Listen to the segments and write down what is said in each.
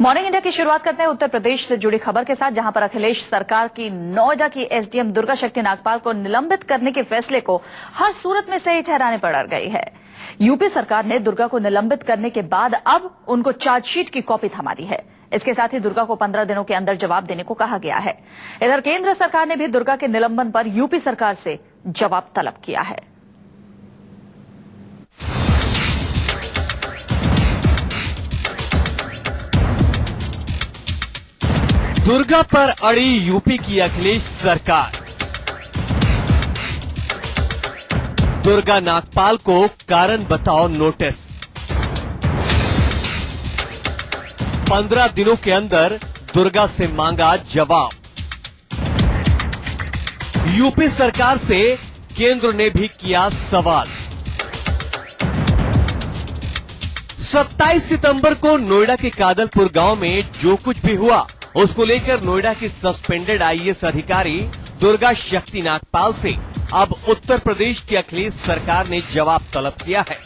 Morning India की शुरुआत करते हैं उत्तर प्रदेश से जुड़ी खबर के साथ, जहां पर अखिलेश सरकार की नोएडा की एसडीएम दुर्गा शक्ति नागपाल को निलंबित करने के फैसले को हर सूरत में सही ठहराने पर अड़ गई है। यूपी सरकार ने दुर्गा को निलंबित करने के बाद अब उनको चार्जशीट की कॉपी थमा दी है। इसके साथ ही दुर्गा को 15 दिनों के अंदर जवाब देने को कहा गया है। इधर केंद्र सरकार ने भी दुर्गा के निलंबन पर यूपी सरकार से जवाब तलब किया है। दुर्गा पर अड़ी यूपी की अखिलेश सरकार। दुर्गा नागपाल को कारण बताओ नोटिस। 15 दिनों के अंदर दुर्गा से मांगा जवाब। यूपी सरकार से केंद्र ने भी किया सवाल। 27 सितंबर को नोएडा के कादलपुर गांव में जो कुछ भी हुआ उसको लेकर नोएडा की सस्पेंडेड आईएएस अधिकारी दुर्गा शक्ति नागपाल से अब उत्तर प्रदेश की अखिलेश सरकार ने जवाब तलब किया है।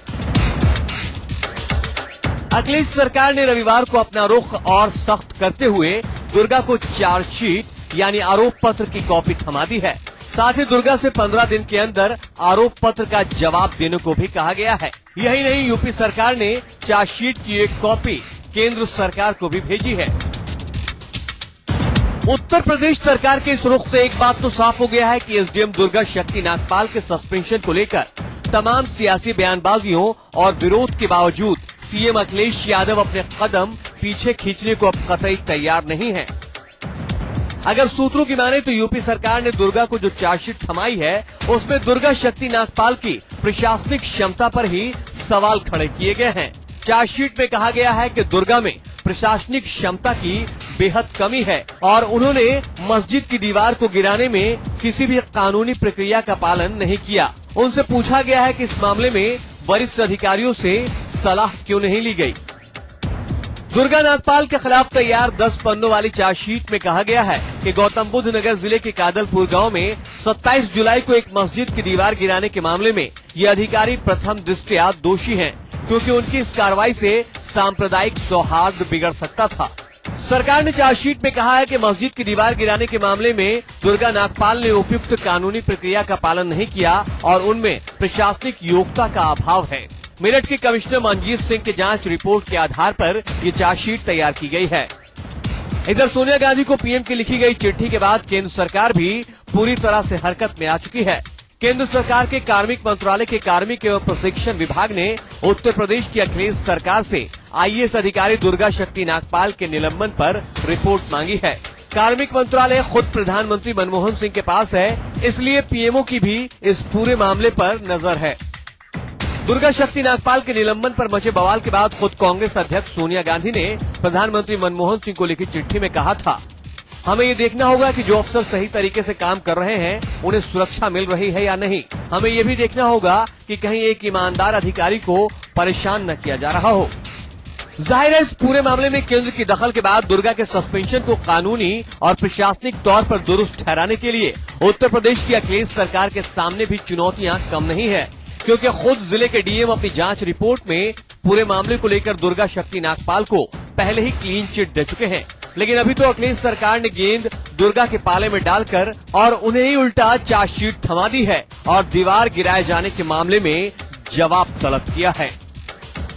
अखिलेश सरकार ने रविवार को अपना रुख और सख्त करते हुए दुर्गा को चार्जशीट यानी आरोप पत्र की कॉपी थमा दी है। साथ ही दुर्गा से 15 दिन के अंदर आरोप पत्र का जवाब देने को भी कहा गया है। यही नहीं, यूपी सरकार ने चार्जशीट की एक कॉपी केंद्र सरकार को भी भेजी है। उत्तर प्रदेश सरकार के इस रुख से एक बात तो साफ हो गया है कि एसडीएम दुर्गा शक्ति नागपाल के सस्पेंशन को लेकर तमाम सियासी बयानबाजियों और विरोध के बावजूद सीएम अखिलेश यादव अपने कदम पीछे खींचने को अब कतई तैयार नहीं है। अगर सूत्रों की माने तो यूपी सरकार ने दुर्गा को जो चार्जशीट थमाई है उसमें दुर्गा शक्ति नागपाल की प्रशासनिक क्षमता पर ही सवाल खड़े किए गए हैं। चार्जशीट में कहा गया है कि दुर्गा में प्रशासनिक क्षमता की बेहद कमी है और उन्होंने मस्जिद की दीवार को गिराने में किसी भी कानूनी प्रक्रिया का पालन नहीं किया। उनसे पूछा गया है कि इस मामले में वरिष्ठ अधिकारियों से सलाह क्यों नहीं ली गई। दुर्गा नागपाल के खिलाफ तैयार 10 पन्नों वाली चार्जशीट में कहा गया है कि गौतम बुद्ध नगर जिले के कादलपुर गांव में 27 जुलाई को एक मस्जिद की दीवार गिराने के मामले में ये अधिकारी प्रथम दृष्टया दोषी हैं, क्योंकि उनकी इस कार्रवाई से सांप्रदायिक सौहार्द बिगड़ सकता था। सरकार ने चार्जशीट में कहा है कि मस्जिद की दीवार गिराने के मामले में दुर्गा नागपाल ने उपयुक्त कानूनी प्रक्रिया का पालन नहीं किया और उनमें प्रशासनिक योग्यता का अभाव है। मेरठ के कमिश्नर मनजीत सिंह के जांच रिपोर्ट के आधार पर ये चार्जशीट तैयार की गई है। इधर सोनिया गांधी को पीएम की लिखी गई चिट्ठी के बाद केंद्र सरकार भी पूरी तरह से हरकत में आ चुकी है। केंद्र सरकार के कार्मिक मंत्रालय के कार्मिक एवं प्रशिक्षण विभाग ने उत्तर प्रदेश की अखिलेश सरकार से आईएएस अधिकारी दुर्गा शक्ति नागपाल के निलंबन पर रिपोर्ट मांगी है। कार्मिक मंत्रालय खुद प्रधानमंत्री मनमोहन सिंह के पास है, इसलिए पीएमओ की भी इस पूरे मामले पर नजर है। दुर्गा शक्ति नागपाल के निलंबन पर मचे बवाल के बाद खुद कांग्रेस अध्यक्ष सोनिया गांधी ने प्रधानमंत्री मनमोहन सिंह को लिखी चिट्ठी में कहा था, हमें ये देखना होगा कि जो अफसर सही तरीके से काम कर रहे हैं उन्हें सुरक्षा मिल रही है या नहीं। हमें ये भी देखना होगा कि कहीं एक ईमानदार अधिकारी को परेशान न किया जा रहा हो। जाहिर है, इस पूरे मामले में केंद्र की दखल के बाद दुर्गा के सस्पेंशन को कानूनी और प्रशासनिक तौर पर दुरुस्त ठहराने के लिए उत्तर प्रदेश की अखिलेश सरकार के सामने भी चुनौतियां कम नहीं है, क्योंकि खुद जिले के डीएम अपनी जांच रिपोर्ट में पूरे मामले को लेकर दुर्गा शक्ति नागपाल को पहले ही क्लीन चिट दे चुके हैं। लेकिन अभी तो अखिलेश सरकार ने गेंद दुर्गा के पाले में डालकर और उन्हें ही उल्टा चार्जशीट थमा दी है और दीवार गिराए जाने के मामले में जवाब तलब किया है।